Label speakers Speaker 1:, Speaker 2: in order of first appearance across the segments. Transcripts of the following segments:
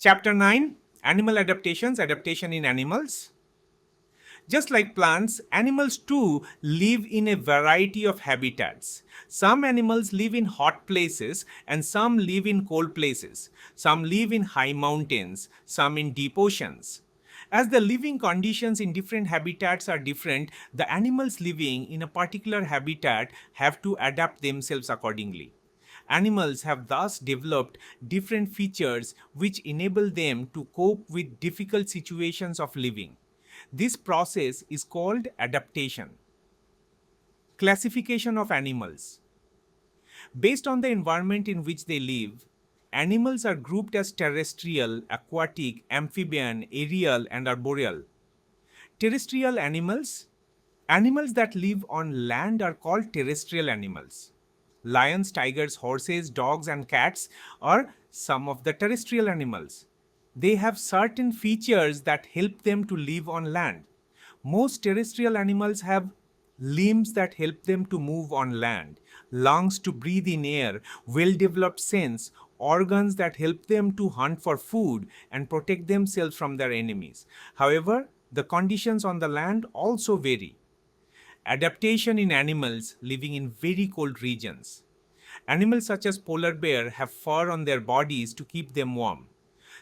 Speaker 1: Chapter 9, Animal Adaptations, Adaptation in Animals. Just like plants, animals too live in a variety of habitats. Some animals live in hot places and some live in cold places. Some live in high mountains, some in deep oceans. As the living conditions in different habitats are different, the animals living in a particular habitat have to adapt themselves accordingly. Animals have thus developed different features which enable them to cope with difficult situations of living. This process is called adaptation. Classification of animals. Based on the environment in which they live, animals are grouped as terrestrial, aquatic, amphibian, aerial, and arboreal. Terrestrial animals. Animals that live on land are called terrestrial animals. Lions, tigers, horses, dogs, and cats are some of the terrestrial animals. They have certain features that help them to live on land. Most terrestrial animals have limbs that help them to move on land, lungs to breathe in air, well developed sense, organs that help them to hunt for food and protect themselves from their enemies. However, the conditions on the land also vary. Adaptation in animals living in very cold regions. Animals such as polar bear have fur on their bodies to keep them warm.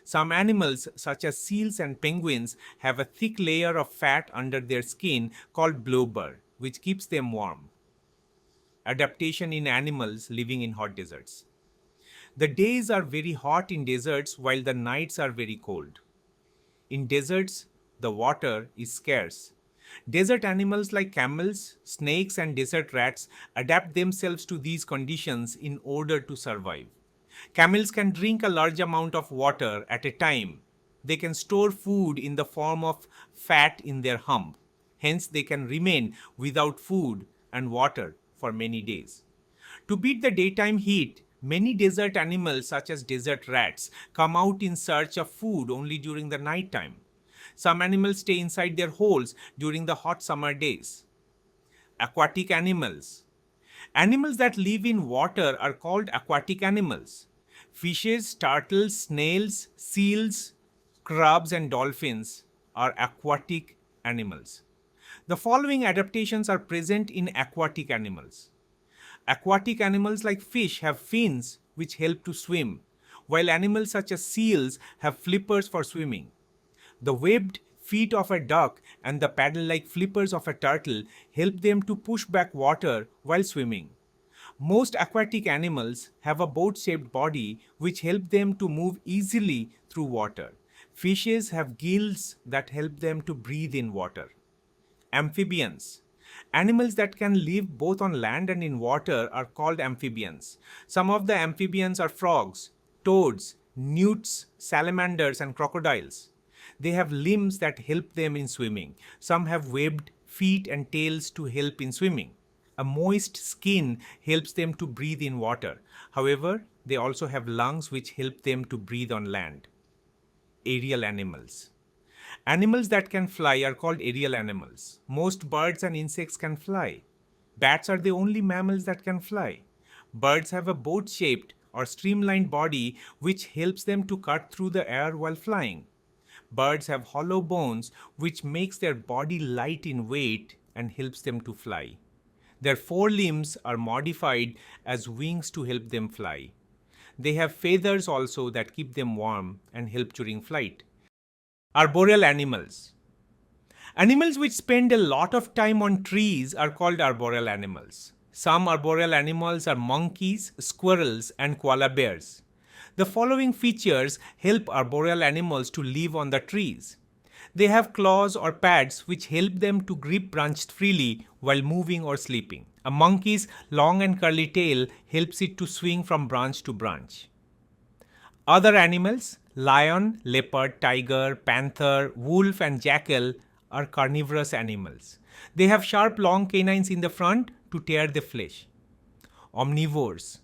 Speaker 1: Some animals, such as seals and penguins, have a thick layer of fat under their skin called blubber, which keeps them warm. Adaptation in animals living in hot deserts. The days are very hot in deserts while the nights are very cold. In deserts, the water is scarce. Desert animals like camels, snakes, and desert rats adapt themselves to these conditions in order to survive. Camels can drink a large amount of water at a time. They can store food in the form of fat in their hump. Hence, they can remain without food and water for many days. To beat the daytime heat, many desert animals, such as desert rats, come out in search of food only during the night time. Some animals stay inside their holes during the hot summer days. Aquatic animals. Animals that live in water are called aquatic animals. Fishes, turtles, snails, seals, crabs, and dolphins are aquatic animals. The following adaptations are present in aquatic animals. Aquatic animals like fish have fins which help to swim, while animals such as seals have flippers for swimming. The webbed feet of a duck and the paddle-like flippers of a turtle help them to push back water while swimming. Most aquatic animals have a boat-shaped body which help them to move easily through water. Fishes have gills that help them to breathe in water. Amphibians. Animals that can live both on land and in water are called amphibians. Some of the amphibians are frogs, toads, newts, salamanders, and crocodiles. They have limbs that help them in swimming. Some have webbed feet and tails to help in swimming. A moist skin helps them to breathe in water. However, they also have lungs which help them to breathe on land. Aerial animals. Animals that can fly are called aerial animals. Most birds and insects can fly. Bats are the only mammals that can fly. Birds have a boat-shaped or streamlined body which helps them to cut through the air while flying. Birds have hollow bones which makes their body light in weight and helps them to fly. Their forelimbs are modified as wings to help them fly. They have feathers also that keep them warm and help during flight. Arboreal animals. Animals which spend a lot of time on trees are called arboreal animals. Some arboreal animals are monkeys, squirrels, and koala bears. The following features help arboreal animals to live on the trees. They have claws or pads which help them to grip branches freely while moving or sleeping. A monkey's long and curly tail helps it to swing from branch to branch. Other animals, lion, leopard, tiger, panther, wolf, and jackal are carnivorous animals. They have sharp long canines in the front to tear the flesh. Omnivores.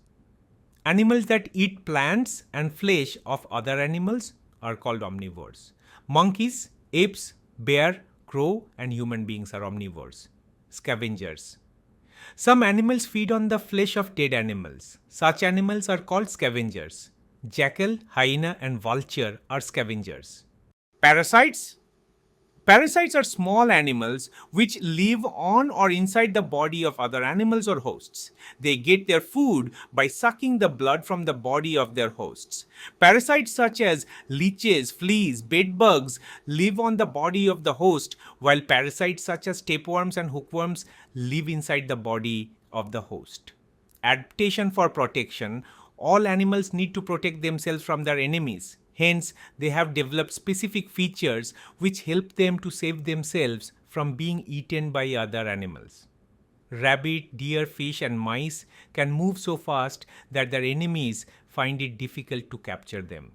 Speaker 1: Animals that eat plants and flesh of other animals are called omnivores. Monkeys, apes, bear, crow, and human beings are omnivores. Scavengers. Some animals feed on the flesh of dead animals. Such animals are called scavengers. Jackal, hyena, and vulture are scavengers. Parasites? Parasites are small animals which live on or inside the body of other animals or hosts. They get their food by sucking the blood from the body of their hosts. Parasites such as leeches, fleas, bedbugs live on the body of the host, while parasites such as tapeworms and hookworms live inside the body of the host. Adaptation for protection. All animals need to protect themselves from their enemies. Hence, they have developed specific features which help them to save themselves from being eaten by other animals. Rabbit, deer, fish, and mice can move so fast that their enemies find it difficult to capture them.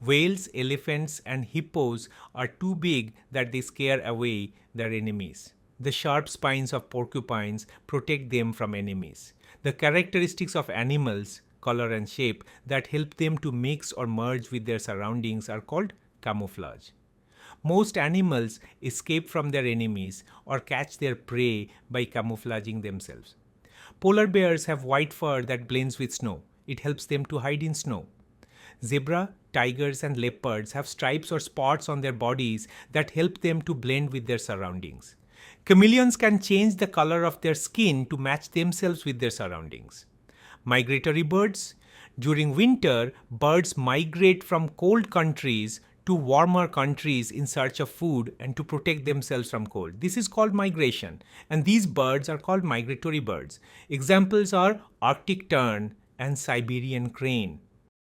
Speaker 1: Whales, elephants, and hippos are too big that they scare away their enemies. The sharp spines of porcupines protect them from enemies. The characteristics of animals, color and shape, that help them to mix or merge with their surroundings are called camouflage. Most animals escape from their enemies or catch their prey by camouflaging themselves. Polar bears have white fur that blends with snow. It helps them to hide in snow. Zebra, tigers, and leopards have stripes or spots on their bodies that help them to blend with their surroundings. Chameleons can change the color of their skin to match themselves with their surroundings. Migratory birds. During winter, birds migrate from cold countries to warmer countries in search of food and to protect themselves from cold. This is called migration, and these birds are called migratory birds. Examples are Arctic tern and Siberian crane.